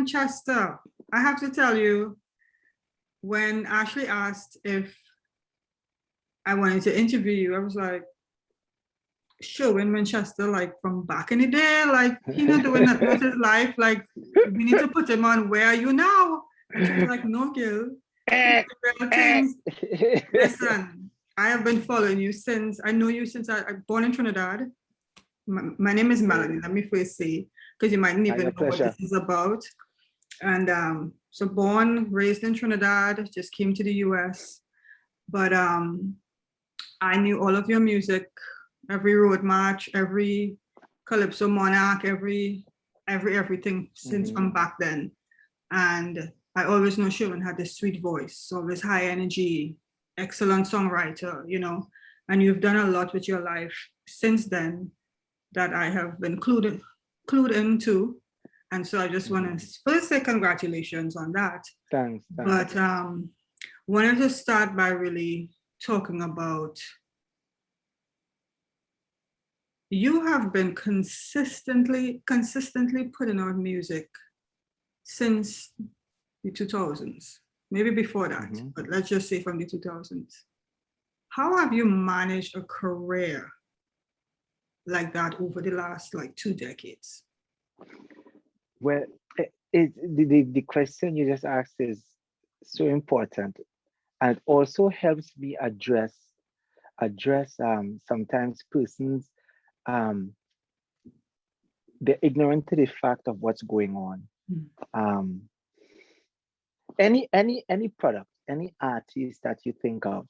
Winchester. I have to tell you, when Ashley asked if I wanted to interview you, I was like, Shurwayne Winchester, like from back in the day, like he not doing nothing with his life. Like we need to put him on Where Are You Now? And she was like, no, girl. Real things. Listen, I have been following you since I know you since I born in Trinidad. My name is Melanie. Let me first say, because you might not even know what this is about. And so born, raised in Trinidad, just came to the US. But I knew all of your music, every road march, every Calypso Monarch, everything since from back then. And I always know Shurwayne had this sweet voice, always high energy, excellent songwriter, you know, and you've done a lot with your life since then that I have been clued into. And so I just want to first say congratulations on that. Thanks. But wanted to start by really talking about, you have been consistently putting out music since the 2000s, maybe before that, but let's just say from the 2000s. How have you managed a career like that over the last like 2 decades? Well, the question you just asked is so important, and it also helps me address sometimes persons they're ignorant to the fact of what's going on. Any product, any artist that you think of,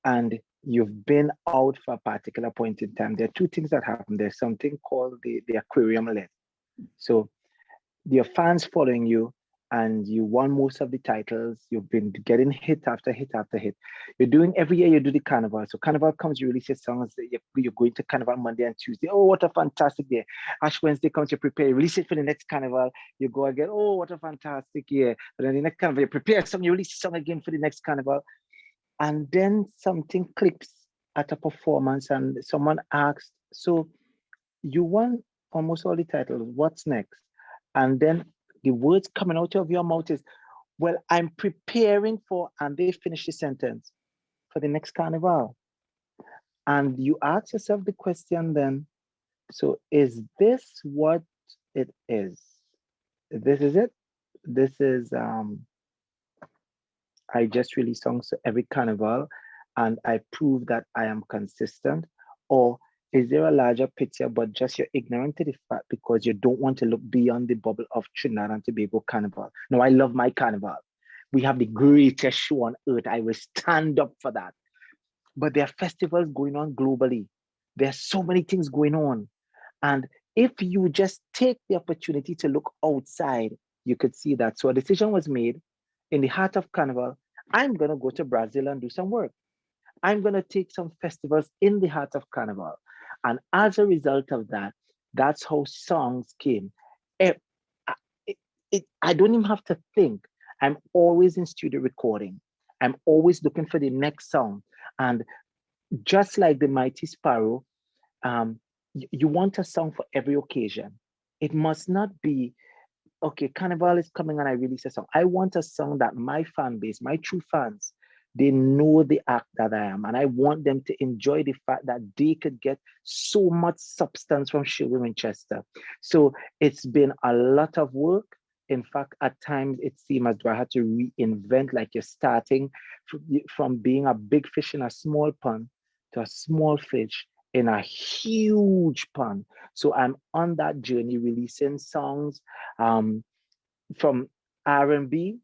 and you've been out for a particular point in time, there are 2 things that happen. There's something called the aquarium lid. So your fans following you, and you won most of the titles. You've been getting hit after hit after hit. You're doing every year. You do the carnival. So carnival comes, you release your songs. You're going to carnival Monday and Tuesday. Oh, what a fantastic day! Ash Wednesday comes, you prepare. You release it for the next carnival. You go again. Oh, what a fantastic year! And then the next carnival, you prepare a song. You release a song again for the next carnival. And then something clicks at a performance, and someone asks, "So you won almost all the titles. What's next?" And then the words coming out of your mouth is, "Well, I'm preparing for," and they finish the sentence, "for the next carnival." And you ask yourself the question then, so is this what it is? This is it? This is, I just release songs every carnival and I prove that I am consistent? Or is there a larger picture, but just you're ignorant to the fact because you don't want to look beyond the bubble of Trinidad and Tobago Carnival? No, I love my carnival. We have the greatest show on earth. I will stand up for that. But there are festivals going on globally. There are so many things going on. And if you just take the opportunity to look outside, you could see that. So a decision was made in the heart of Carnival. I'm going to go to Brazil and do some work. I'm going to take some festivals in the heart of Carnival. And as a result of that, that's how songs came. I don't even have to think. I'm always in studio recording. I'm always looking for the next song. And just like the Mighty Sparrow, you want a song for every occasion. It must not be, okay, Carnival is coming and I release a song. I want a song that my fan base, my true fans, they know the act that I am. And I want them to enjoy the fact that they could get so much substance from Shurwayne Winchester. So it's been a lot of work. In fact, at times it seemed as though I had to reinvent, like you're starting from being a big fish in a small pond to a small fish in a huge pond. So I'm on that journey, releasing songs from R&B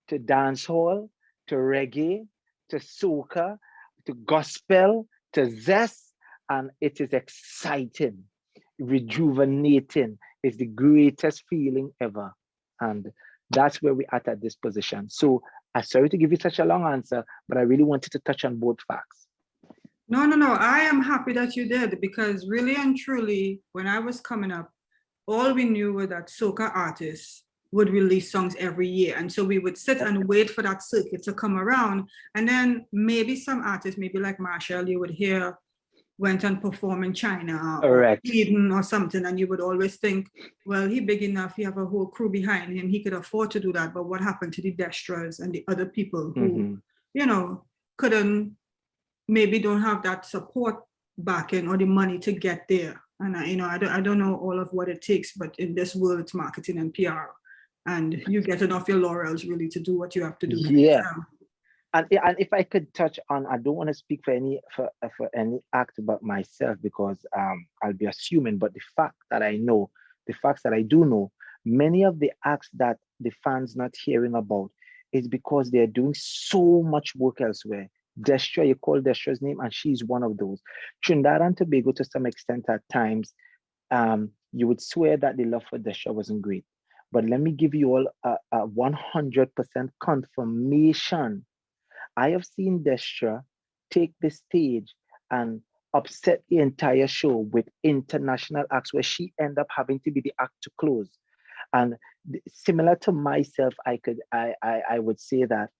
to dancehall to reggae to soca to gospel to Zess, and it is exciting, rejuvenating. It's the greatest feeling ever. And that's where we're at this position. So I'm sorry to give you such a long answer, but I really wanted to touch on both facts. No. I am happy that you did, because really and truly, when I was coming up, all we knew was that soca artists would release songs every year. And so we would sit and wait for that circuit to come around. And then maybe some artists, maybe like Marshall, you would hear went and performed in China or Correct. Sweden or something, and you would always think, well, he big enough, he have a whole crew behind him, he could afford to do that. But what happened to the Destras and the other people who, you know, couldn't, maybe don't have that support backing or the money to get there? And I don't know all of what it takes, but in this world, it's marketing and PR, and you get enough your laurels really to do what you have to do. Yeah. And if I could touch on, I don't want to speak for any act about myself, because I'll be assuming, but the fact that I know, the facts that I do know, many of the acts that the fans not hearing about is because they're doing so much work elsewhere. Destra, you call Destra's name, and she's one of those. Trinidad and Tobago, to some extent at times, you would swear that the love for Destra wasn't great. But let me give you all a 100% confirmation. I have seen Destra take the stage and upset the entire show with international acts where she ended up having to be the act to close. And similar to myself, I would say that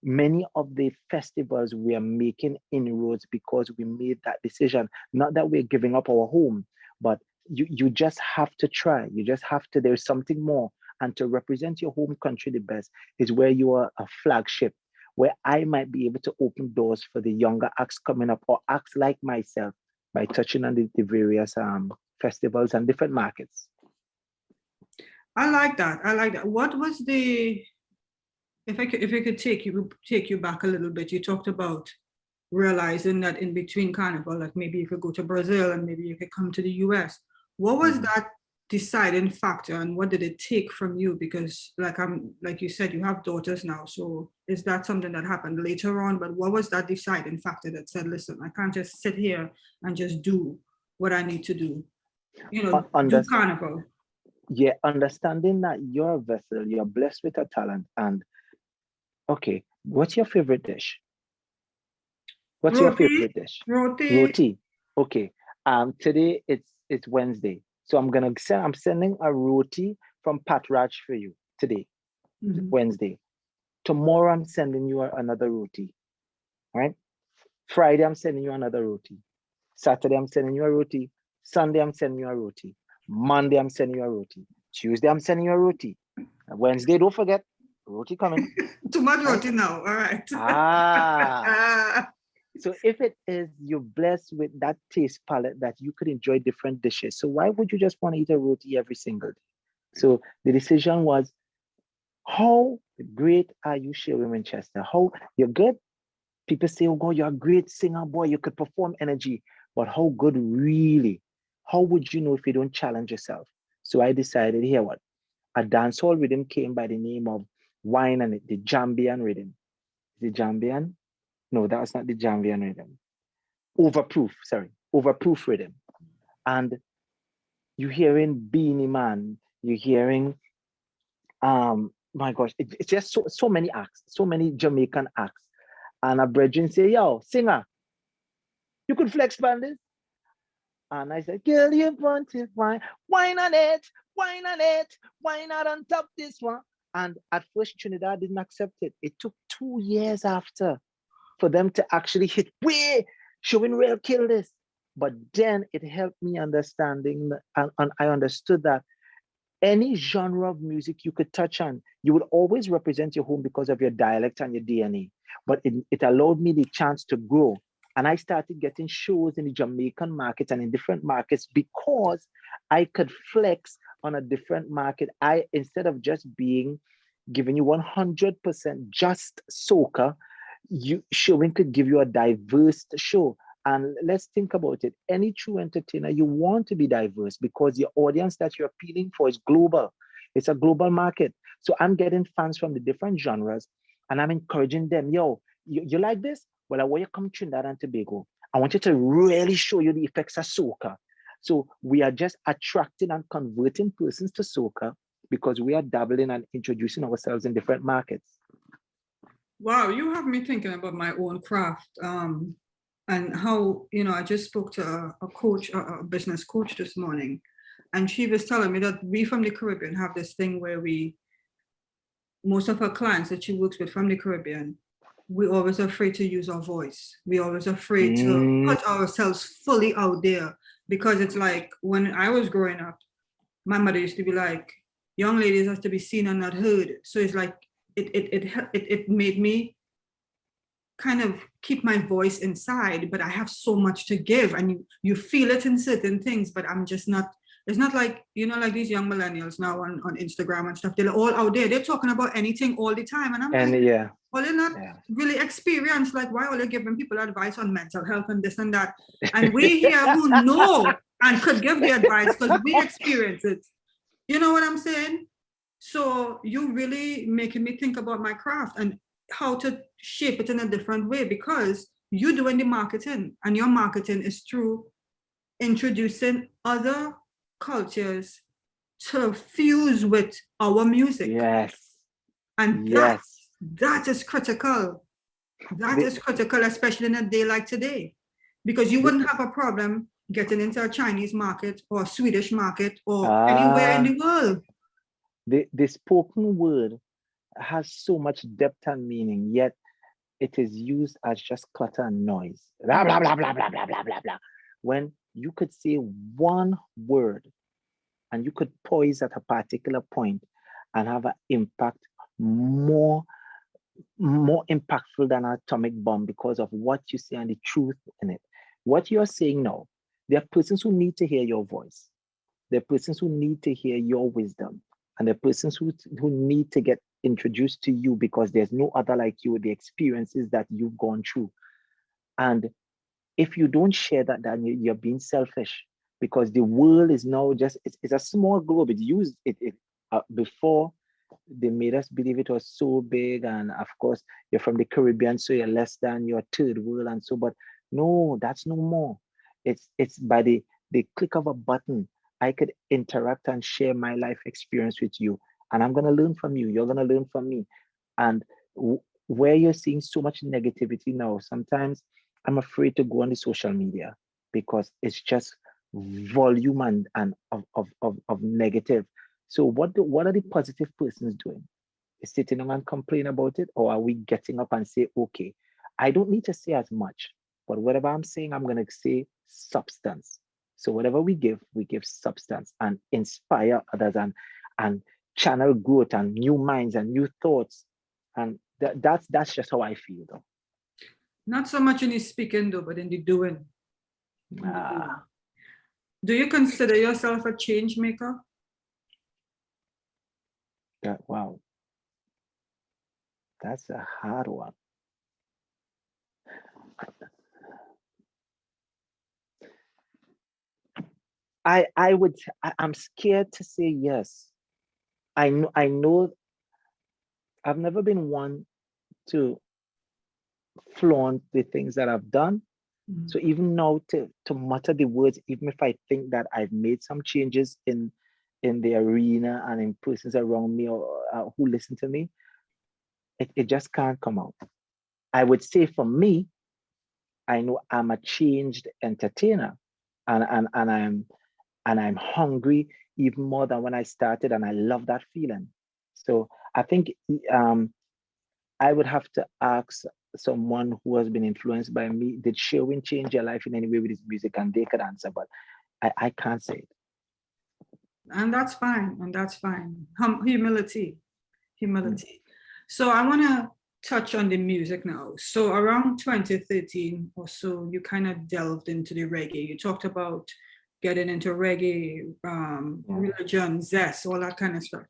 many of the festivals we are making inroads because we made that decision. Not that we're giving up our home, but you just have to try. You just have to, there's something more. And to represent your home country the best is where you are a flagship, where I might be able to open doors for the younger acts coming up, or acts like myself, by touching on the various festivals and different markets. I like that. I like that. What was the, if I could take you back a little bit, you talked about realizing that in between Carnival, like maybe you could go to Brazil and maybe you could come to the US. What was that deciding factor, and what did it take from you? Because like you said, you have daughters now, so is that something that happened later on? But what was that deciding factor that said, listen, I can't just sit here and just do what I need to do, do Carnival? Yeah, understanding that you're a vessel, you're blessed with a talent. And okay, what's your favorite dish? What's your favorite dish? Roti. Okay. Today it's Wednesday, so I'm sending a roti from Pat Raj for you today, Wednesday. Tomorrow I'm sending you another roti. Right? Friday I'm sending you another roti. Saturday I'm sending you a roti. Sunday I'm sending you a roti. Monday I'm sending you a roti. Tuesday I'm sending you a roti. Wednesday, don't forget, roti coming. Too much roti now. All right. So if it is, you're blessed with that taste palette that you could enjoy different dishes. So why would you just want to eat a roti every single day? So the decision was, how great are you, Shurwayne Winchester? How you're good? People say, oh God, you're a great singer, boy, you could perform energy. But how good really? How would you know if you don't challenge yourself? So I decided, here what? A dancehall rhythm came by the name of Wine and It, the Jambian rhythm. The Jambian? No, that was not the Jambian rhythm. Overproof rhythm. And you're hearing Beanie Man, you're hearing, my gosh, it's just so many acts, so many Jamaican acts. And a brethren say, yo, singer, you could flex band this? And I said, girl, you want to wine on it, wine on it, wine out on top this one. And at first, Trinidad didn't accept it. It took 2 years after for them to actually hit, wait, Shurwayne will kill this. But then it helped me understanding, and I understood that any genre of music you could touch on, you would always represent your home because of your dialect and your DNA. But it allowed me the chance to grow. And I started getting shows in the Jamaican market and in different markets because I could flex on a different market. Instead of just giving you 100% just soca, Shurwayne could give you a diverse show. And let's think about it. Any true entertainer, you want to be diverse because your audience that you're appealing for is global. It's a global market. So I'm getting fans from the different genres and I'm encouraging them, yo, you like this? Well, I want you to come to Trinidad and Tobago. I want you to really show you the effects of soca. So we are just attracting and converting persons to soca because we are dabbling and introducing ourselves in different markets. Wow, you have me thinking about my own craft. And how, I just spoke to a coach, a business coach this morning, and she was telling me that we from the Caribbean have this thing where most of her clients that she works with from the Caribbean, we're always afraid to use our voice. We're always afraid to Mm, put ourselves fully out there, because it's like when I was growing up, my mother used to be like, young ladies have to be seen and not heard. So it's like it made me kind of keep my voice inside, but I have so much to give, and you feel it in certain things, but I'm just not. It's not like, like these young millennials now on Instagram and stuff. They're all out there. They're talking about anything all the time, and I'm and like, yeah, well, they're not yeah. really experienced. Like, why are they giving people advice on mental health and this and that? And we here who know and could give the advice because we experience it. You know what I'm saying? So you really making me think about my craft and how to shape it in a different way, because you're doing the marketing, and your marketing is through introducing other cultures to fuse with our music. Yes, And yes. that is critical. That The, is critical, especially in a day like today, because you the, wouldn't have a problem getting into a Chinese market or Swedish market or anywhere in uh, the world. the spoken word has so much depth and meaning, yet it is used as just clutter and noise. Blah, blah, blah, blah, blah, blah, blah, blah, blah. When you could say one word and you could poise at a particular point and have an impact more more impactful than an atomic bomb because of what you say and the truth in it. What you're saying now, there are persons who need to hear your voice. There are persons who need to hear your wisdom. And there are persons who need to get introduced to you because there's no other like you with the experiences that you've gone through. And if you don't share that, then you're being selfish, because the world is now just, it's a small globe. It used it before they made us believe it was so big. And of course, you're from the Caribbean, so you're less than your third world. And so, but no, that's no more. It's by the click of a button, I could interact and share my life experience with you. And I'm going to learn from you. You're going to learn from me. And where you're seeing so much negativity now, sometimes I'm afraid to go on the social media because it's just volume and of negative. So what are the positive persons doing? Is sitting down and complain about it, or are we getting up and say, okay, I don't need to say as much, but whatever I'm saying, I'm gonna say substance. So whatever we give substance and inspire others and channel growth and new minds and new thoughts. And that's just how I feel though. Not so much in the speaking though, but in the doing. In the doing. Ah, Do you consider yourself a change maker? wow, that's a hard one. I'm scared to say yes. I know I've never been one to flaunt the things that I've done. So even now to mutter the words, even if I think that I've made some changes in the arena and in persons around me or who listen to me, it just can't come out. I would say for me, I know I'm a changed entertainer, and I'm hungry even more than when I started, and I love that feeling. So I think um, I would have to ask someone who has been influenced by me, did Sherwin change your life in any way with his music? And they could answer, but I can't say it. And that's fine. And that's fine. Humility. Mm. Humility. So I want to touch on the music now. So around 2013 or so, you kind of delved into the reggae. You talked about getting into reggae, Yeah. religion, Zess, all that kind of stuff.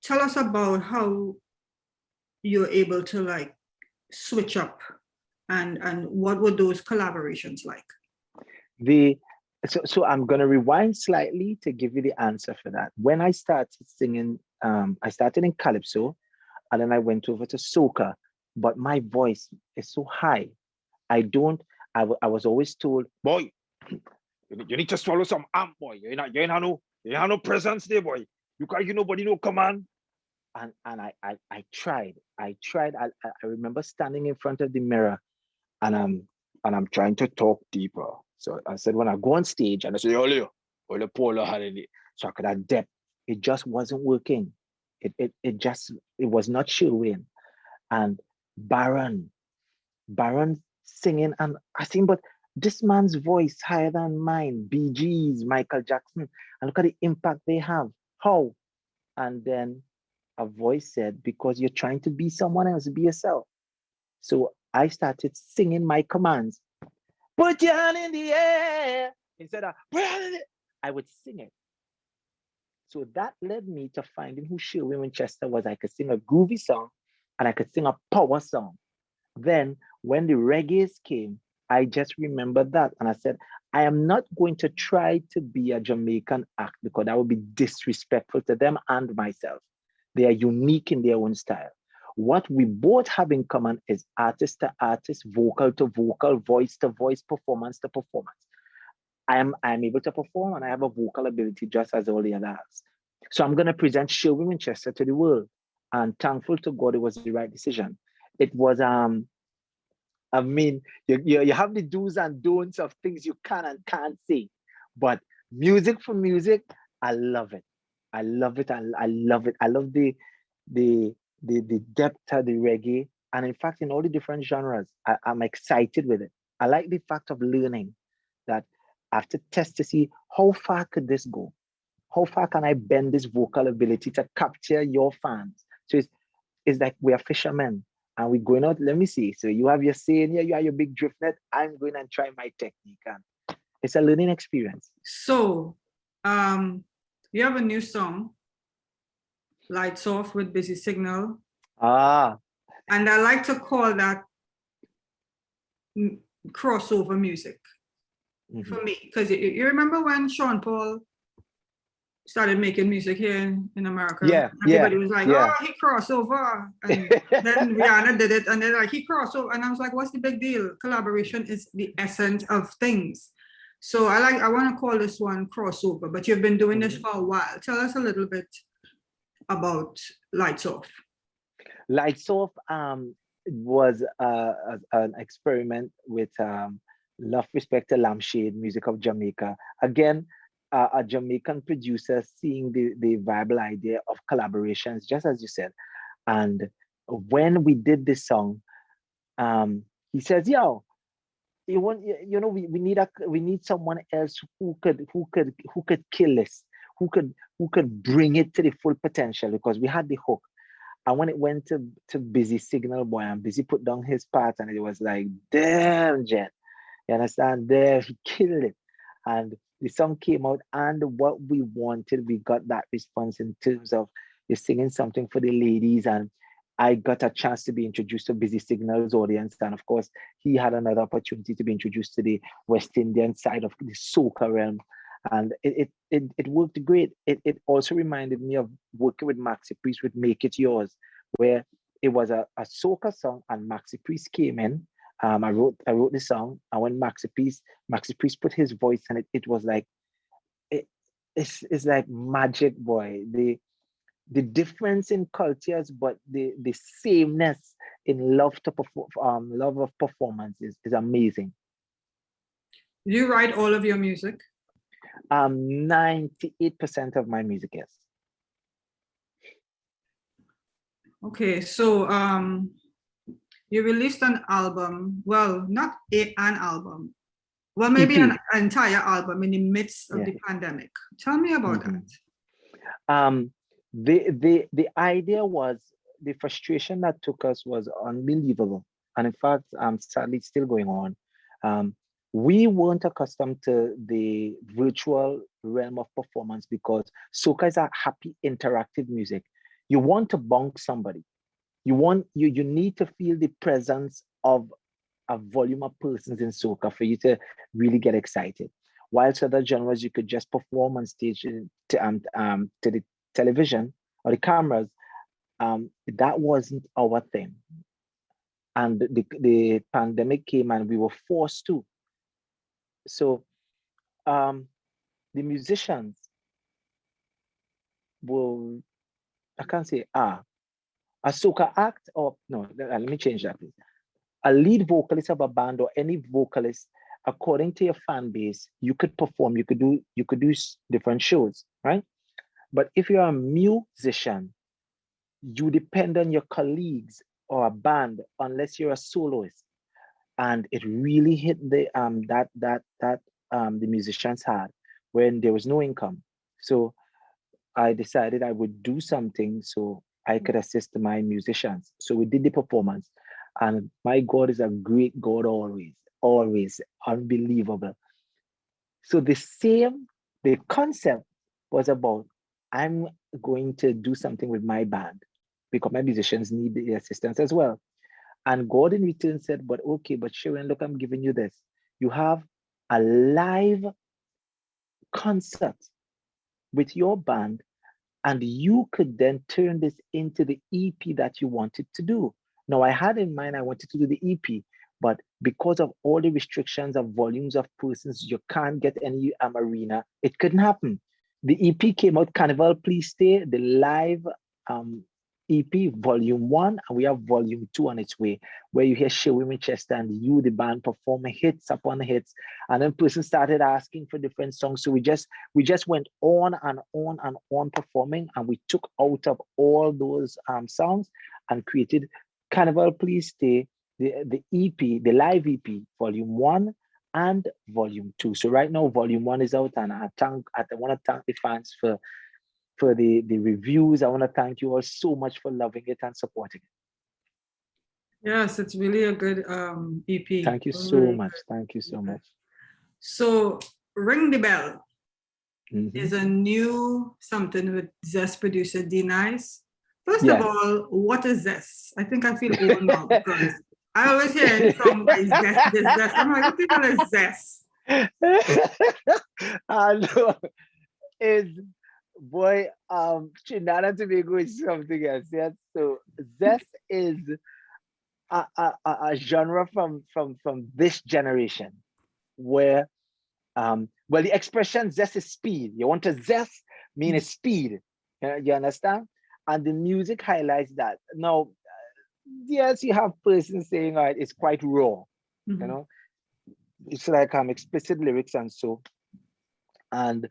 Tell us about how you're able to like switch up, and what were those collaborations like? The so I'm gonna rewind slightly to give you the answer for that. When I started singing, I started in calypso, and then I went over to soca, but my voice is so high. I don't. I was always told, boy, you need to swallow some amp, boy. You ain't have no presence there, boy. You can't, nobody no command. And I tried. I remember standing in front of the mirror, and I'm trying to talk deeper. So I said, when I go on stage and I say, ole polo holiday, so I could have depth. It just wasn't working. It was not Shurwayne. And Baron. Baron singing, and I think, but this man's voice higher than mine, Bee Gees, Michael Jackson, and look at the impact they have. How? And then a voice said, because you're trying to be someone else, be yourself. So I started singing my commands. Put your hand in the air. Instead of, I would sing it. So that led me to finding who Shurwayne Winchester was. I could sing a groovy song and I could sing a power song. Then when the reggaes came, I just remembered that. And I said, I am not going to try to be a Jamaican act because that would be disrespectful to them and myself. They are unique in their own style. What we both have in common is artist to artist, vocal to vocal, voice to voice, performance to performance. I am able to perform and I have a vocal ability just as all the others. So I'm going to present Shurwayne Winchester to the world. And thankful to God, it was the right decision. It was I mean, you have the do's and don'ts of things you can and can't say. But music for music, I love it. I love it. I love it. I love the depth of the reggae. And in fact, in all the different genres, I'm excited with it. I like the fact of learning that I have to test to see how far could this go? How far can I bend this vocal ability to capture your fans? So it's like we are fishermen and we're going out. Let me see. So you have your saying here, you have your big drift net. I'm going and try my technique. And it's a learning experience. So you have a new song, Lights Off with Busy Signal. Ah. And I like to call that crossover music for me. Because you remember when Sean Paul started making music here in America? Yeah. Everybody was like, yeah. oh, he crossed over. And then Rihanna did it. And then like, he crossed over. And I was like, what's the big deal? Collaboration is the essence of things. So I want to call this one crossover, but you've been doing this for a while. Tell us a little bit about Lights Off. Lights Off was an experiment with Love, Respect to Lampshade, Music of Jamaica. Again, a Jamaican producer seeing the viable idea of collaborations, just as you said. And when we did this song, he says, yo, we need someone else who could kill this, who could bring it to the full potential, because we had the hook. And when it went to Busy Signal, boy, and Busy put down his part, and it was like, damn, Jen, you understand? There, he killed it. And the song came out, and what we wanted, we got that response in terms of you're singing something for the ladies. And I got a chance to be introduced to Busy Signal's audience. And of course, he had another opportunity to be introduced to the West Indian side of the soca realm. And it worked great. It also reminded me of working with Maxi Priest with Make It Yours, where it was a soca song and Maxi Priest came in. I wrote the song, and when Maxi Priest put his voice in it, it was like it's like magic, boy. The difference in cultures, but the sameness in love of performance is amazing. You write all of your music? 98% of my music is. Okay, so you released an album. Well, not an album. Well, maybe an entire album in the midst of the pandemic. Tell me about that. The idea was, the frustration that took us was unbelievable. And in fact, sadly still going on. We weren't accustomed to the virtual realm of performance, because soca is a happy, interactive music. You want to bonk somebody. You need to feel the presence of a volume of persons in soca for you to really get excited. Whilst other genres, you could just perform on stage to the television or the cameras. That wasn't our thing. And the pandemic came and we were forced to. So the musicians will, I can't say, a soca act, or no, let me change that, please. A lead vocalist of a band or any vocalist, according to your fan base, you could perform, you could do different shows, right? But if you're a musician, you depend on your colleagues or a band unless you're a soloist. And it really hit the musicians had when there was no income. So I decided I would do something so I could assist my musicians. So we did the performance, and my God is a great God, always, always unbelievable. So the concept was about, I'm going to do something with my band because my musicians need the assistance as well. And God in return said, but okay, but Sharon, look, I'm giving you this. You have a live concert with your band, and you could then turn this into the EP that you wanted to do. Now, I had in mind, I wanted to do the EP, but because of all the restrictions of volumes of persons, you can't get any arena. It couldn't happen. The EP came out, Carnival Please Stay, the live um, EP, Volume 1, and we have Volume 2 on its way, where you hear Shurwayne Winchester and you, the band, perform hits upon hits. And then person started asking for different songs. So we just went on and on and on performing, and we took out of all those songs and created Carnival Please Stay, the EP, the live EP, Volume 1 and Volume 2. So right now, Volume 1 is out, and I want to thank the fans for the reviews. I want to thank you all so much for loving it and supporting it. Yes, it's really a good EP. Thank you so Really much. good. Thank you so much. So, Ring the Bell is Mhm. a new something with Zess producer D Nice. First of Yes. all, what is Zess? I think I feel old now because I always hear any song by Zess, this Zess. I'm like, what the hell is Zess? I know. Is boy, Trinidad and Tobago is something else. Yes. So Zest is a genre from this generation where well, the expression zest is speed. You want to zest, mean it's speed. You understand? And the music highlights that. Now, yes, you have persons saying, all right, it's quite raw. You know, it's like explicit lyrics and so. And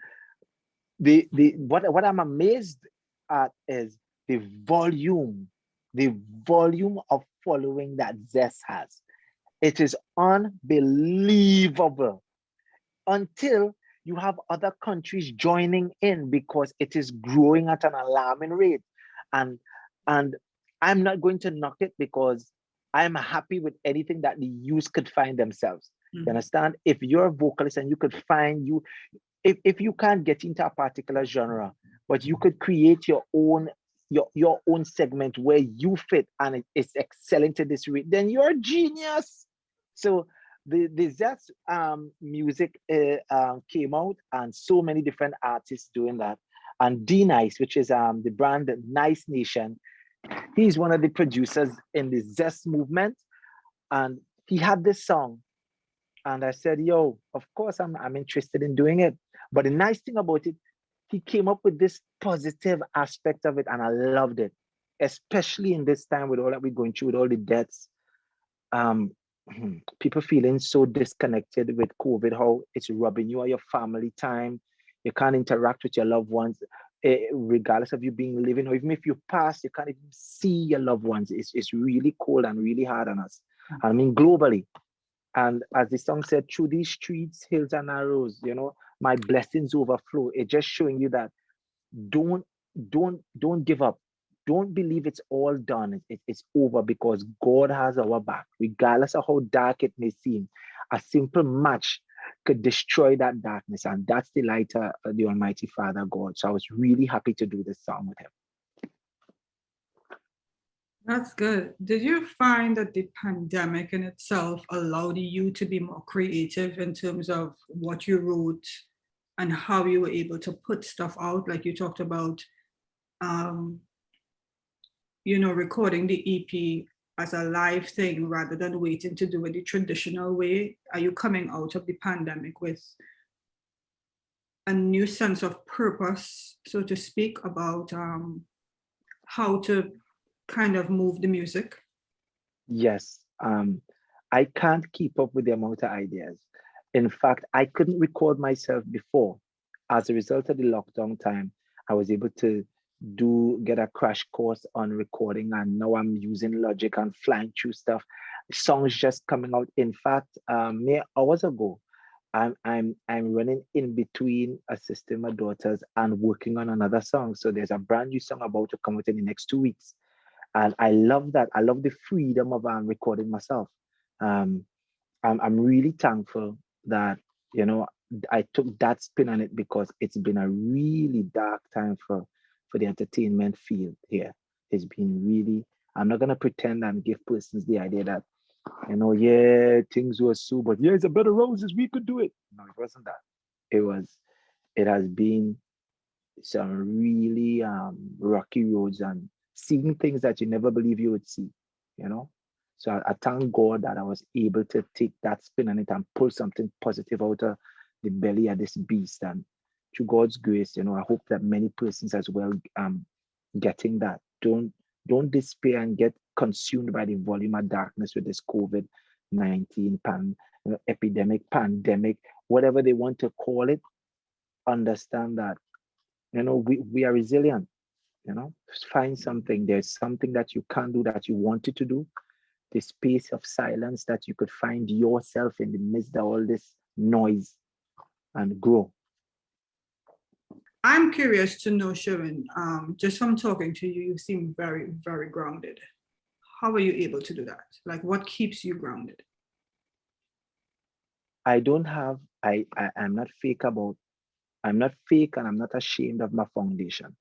the what I'm amazed at is the volume of following that Zest has. It is unbelievable until you have other countries joining in because it is growing at an alarming rate. And and I'm not going to knock it because I'm happy with anything that the youth could find themselves. You understand? If you're a vocalist and you could find you, if you can't get into a particular genre, but you could create your own segment where you fit and it's excelling to this rate, then you're a genius. So the Zest music came out, and so many different artists doing that. And D Nice, which is the brand Nice Nation, he's one of the producers in the Zest movement, and he had this song. And I said, yo, of course I'm interested in doing it. But the nice thing about it, he came up with this positive aspect of it, and I loved it, especially in this time with all that we're going through, with all the deaths. Um, People feeling so disconnected with COVID, how it's robbing you of your family time. You can't interact with your loved ones, regardless of you being living, or even if you pass, you can't even see your loved ones. It's really cold and really hard on us. I mean, globally. And as the song said, through these streets, hills and arrows, my blessings overflow. It's just showing you that don't don't give up. Don't believe it's all done. It's over because God has our back, regardless of how dark it may seem. A simple match could destroy that darkness, and that's the light of the Almighty Father God. So I was really happy to do this song with him. That's good. Did you find that the pandemic in itself allowed you to be more creative in terms of what you wrote and how you were able to put stuff out? Like you talked about, recording the EP as a live thing rather than waiting to do it the traditional way. Are you coming out of the pandemic with a new sense of purpose, so to speak, about how to kind of move the music? Yes. I can't keep up with the amount of ideas. In fact, I couldn't record myself before. As a result of the lockdown time, I was able to do get a crash course on recording, and now I'm using Logic and flying through stuff. Songs just coming out. In fact, mere hours ago, I'm running in between assisting my daughters and working on another song. So there's a brand new song about to come out in the next 2 weeks, and I love that. I love the freedom of recording myself. Um, I'm really thankful that, you know, I took that spin on it, because it's been a really dark time for the entertainment field here. It's been really, I'm not gonna pretend and give persons the idea that, you know, yeah, things were so, but yeah, it's a bed of roses, we could do it. No, it wasn't that. It was, it has been some really rocky roads, and seeing things that you never believe you would see, you know. So I thank God that I was able to take that spin on it and pull something positive out of the belly of this beast. And through God's grace, you know, I hope that many persons as well getting that. Don't despair and get consumed by the volume of darkness with this COVID-19 epidemic, pandemic, whatever they want to call it. Understand that, you know, we are resilient. You know, find something. There's something that you can do that you wanted to do. The space of silence that you could find yourself in the midst of all this noise and grow. I'm curious to know, Shurwayne, just from talking to you, you seem very, very grounded. How are you able to do that? Like, what keeps you grounded? I don't have, I'm not fake about, I'm not fake, and I'm not ashamed of my foundation.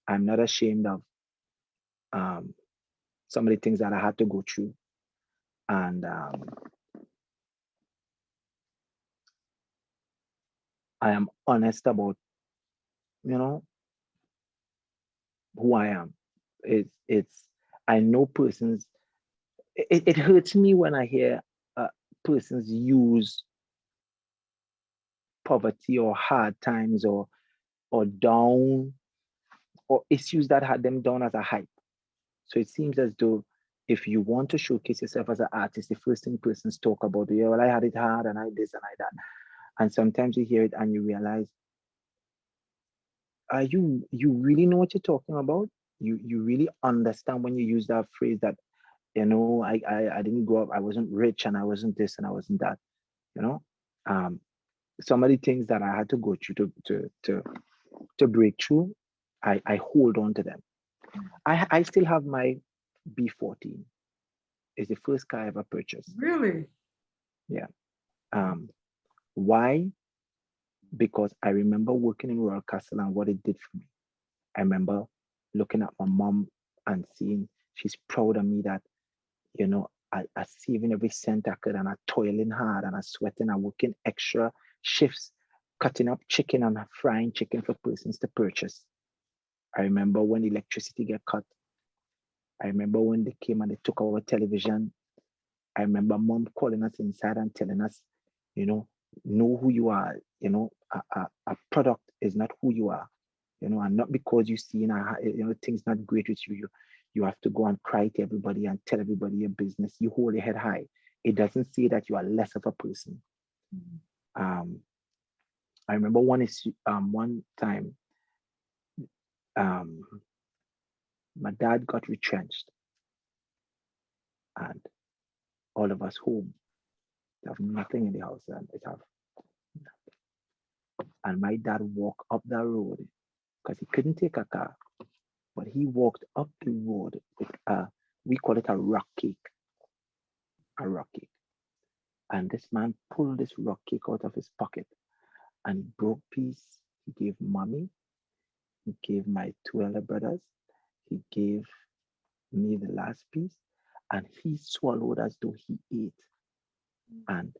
I'm not ashamed of some of the things that I had to go through. And I am honest about, you know, who I am. It's I know persons, it hurts me when I hear persons use poverty or hard times or down, or issues that had them down as a hype. So it seems as though if you want to showcase yourself as an artist, the first thing persons talk about, yeah, well, I had it hard and I this and I that. And sometimes you hear it and you realize, you really know what you're talking about? You really understand when you use that phrase that, you know, I didn't grow up, I wasn't rich and I wasn't this and I wasn't that, you know? Some of the things that I had to go through to break through, I hold on to them. I still have my B14. It's the first car I ever purchased. Really? Yeah. Why? Because I remember working in Royal Castle and what it did for me. I remember looking at my mom and seeing she's proud of me that, you know, I saving every cent I could, and I toiling hard and I sweating and working extra shifts, cutting up chicken and frying chicken for persons to purchase. I remember when electricity get cut. I remember when they came and they took our television. I remember mom calling us inside and telling us, you know who you are. You know, a product is not who you are. You know, and not because you see, you know, things not great with you have to go and cry to everybody and tell everybody your business. You hold your head high. It doesn't say that you are less of a person. I remember one time, my dad got retrenched, and all of us home have nothing in the house, and my dad walked up that road because he couldn't take a car, but he walked up the road with we call it a rock cake, and this man pulled this rock cake out of his pocket and he broke piece. He gave mommy, he gave my two elder brothers, he gave me the last piece, and he swallowed as though he ate. And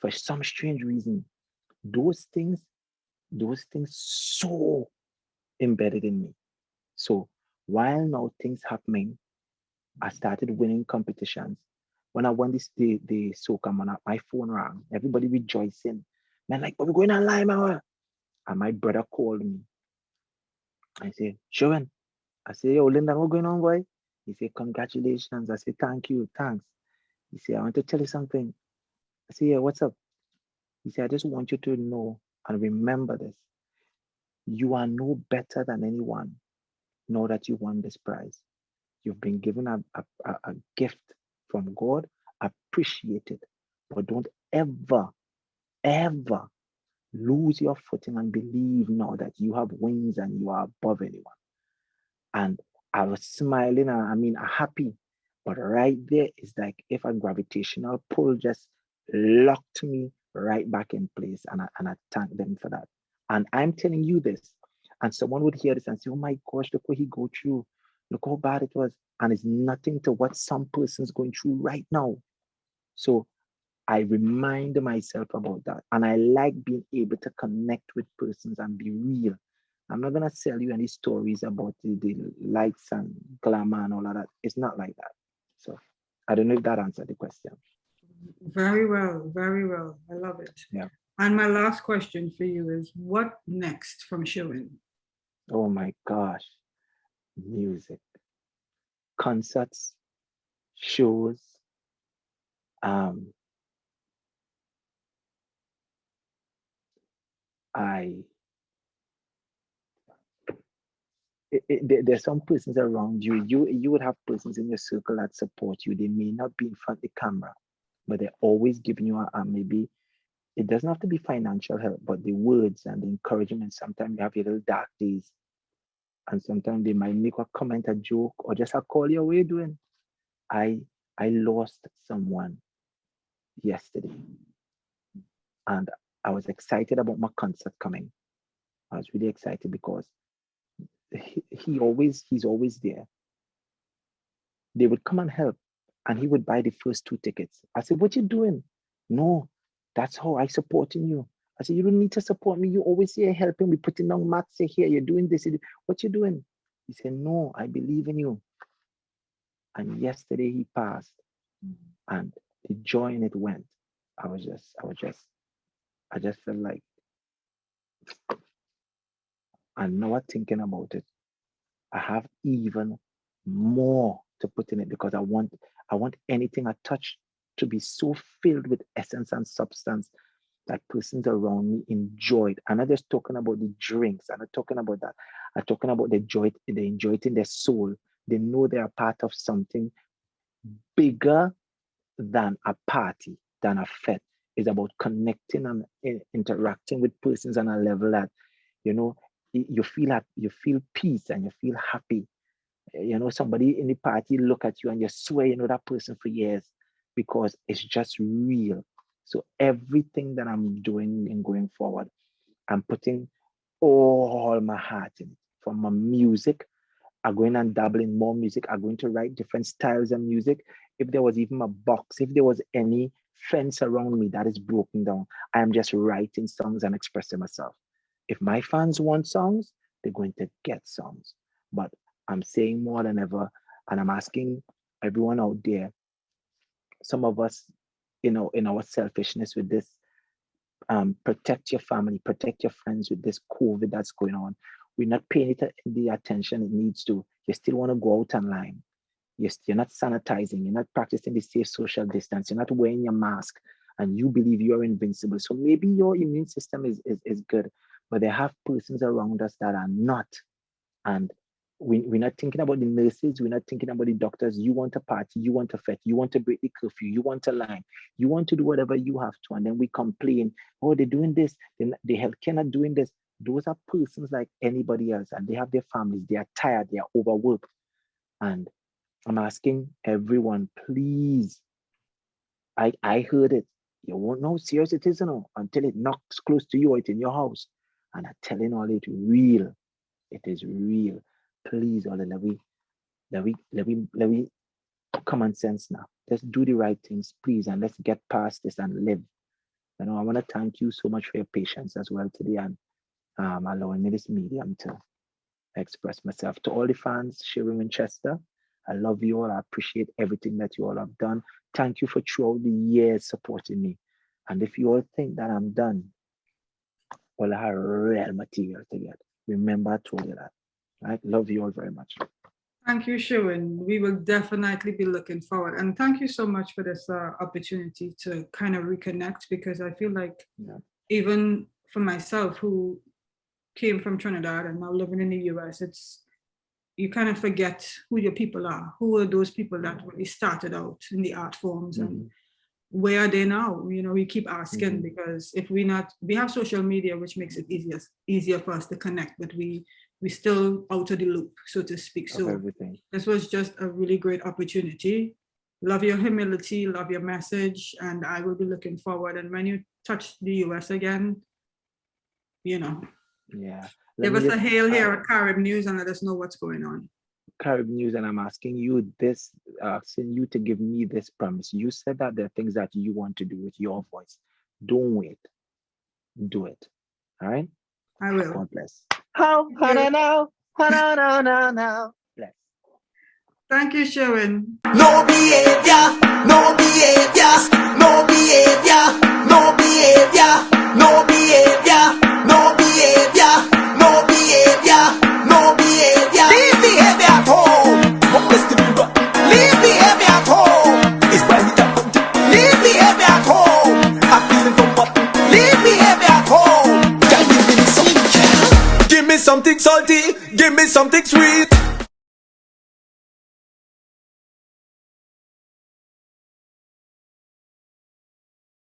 for some strange reason, those things so embedded in me. So while now things happening, I started winning competitions. When I won the soca man, my phone rang. Everybody rejoicing. Man, like, but we're going online, man. And my brother called me. I said, Shurwayne. I said, yo, Linda, what's going on, boy? He said, congratulations. I said, thank you, thanks. He said, I want to tell you something. I said, yeah, what's up? He said, I just want you to know and remember this. You are no better than anyone. know that you won this prize. You've been given a gift from God. Appreciate it. But don't ever, ever lose your footing and believe now that you have wings and you are above anyone. And I was smiling and happy. But right there is like if a gravitational pull just locked me right back in place. And I thank them for that. And I'm telling you this. And someone would hear this and say, oh my gosh, look what he go through. Look how bad it was. And it's nothing to what some person's going through right now. So I remind myself about that. And I like being able to connect with persons and be real. I'm not going to sell you any stories about the lights and glamour and all of that. It's not like that. So I don't know if that answered the question. Very well, very well. I love it. Yeah. And my last question for you is, what next from Shurwayne? Oh my gosh. Music, concerts, shows. There's some persons around you. You would have persons in your circle that support you. They may not be in front of the camera, but they're always giving you a maybe. It doesn't have to be financial help, but the words and the encouragement. Sometimes you have your little dark days, and sometimes they might make a comment, a joke, or just a call you. What are you doing? I lost someone yesterday, and I was excited about my concert coming. I was really excited because he's always there. They would come and help, and he would buy the first 2 tickets. I said, what you doing? No, that's how I supporting you. I said, you don't need to support me. You always here helping me, putting down mats, say here, you're doing this. What you doing? He said, no, I believe in you. And yesterday he passed, and the joy in it went. I just felt like, and now I'm thinking about it, I have even more to put in it because I want anything I touch to be so filled with essence and substance that persons around me enjoy it. I'm not just talking about the drinks. I'm not talking about that. I'm talking about they enjoy it in their soul. They know they are part of something bigger than a party, than a fete. It's about connecting and interacting with persons on a level that, you feel peace and you feel happy. Somebody in the party look at you and you swear you know that person for years because it's just real. So everything that I'm doing and going forward, I'm putting all my heart in it. From my music, I'm going and dabble in more music. I'm going to write different styles of music. If there was even a box, if there was any fence around me that is broken down, I am just writing songs and expressing myself. If my fans want songs, they're going to get songs. But I'm saying more than ever, and I'm asking everyone out there, some of us, in our selfishness with this, protect your family, protect your friends with this COVID that's going on. We're not paying it the attention it needs to. You still want to go out online. You're not sanitizing. You're not practicing the safe social distance. You're not wearing your mask, and you believe you're invincible. So maybe your immune system is good, but they have persons around us that are not. And we're not thinking about the nurses. We're not thinking about the doctors. You want a party. You want a fete. You want to break the curfew. You want a line. You want to do whatever you have to. And then we complain, oh, they're doing this. The healthcare not doing this. Those are persons like anybody else. And they have their families. They are tired. They are overworked. And I'm asking everyone, please. I heard it. You won't know how serious it is, until it knocks close to you or it's in your house. And I'm telling all it real. It is real. Please, all let we common sense now. Let's do the right things, please, and let's get past this and live. I want to thank you so much for your patience as well today and allowing me this medium to express myself. To all the fans, Shurwayne Winchester, I love you all. I appreciate everything that you all have done. Thank you for throughout the years supporting me. And if you all think that I'm done, well, I have real material to get. Remember, I told you that. Right? Love you all very much. Thank you, Shurwayne. We will definitely be looking forward. And thank you so much for this opportunity to kind of reconnect, because I feel like even for myself, who came from Trinidad and now living in the US, you kind of forget who your people are. Who are those people that really started out in the art forms, and where are they now? You know, we keep asking because if we have social media, which makes it easier for us to connect, but we still out of the loop, so to speak. So everything. This was just a really great opportunity. Love your humility, love your message, and I will be looking forward. And when you touch the US again, you know, give us a hail here at Carib News and let us know what's going on. Carib News, and I'm asking you this, asking you to give me this promise. You said that there are things that you want to do with your voice. Don't wait. Do it. All right? I will. God bless. How now? Bless. Thank you, Shurwayne. No behavior, no behavior, no behavior, no behavior, no behavior, no behavior, no behavior, no behavior. Leave behavior at home. What is the people? Leave behavior at home. It's when we talk. Leave behavior at home. I'm feeling from what? Leave behavior at home. Can you give me something? Give me something salty. Give me something sweet.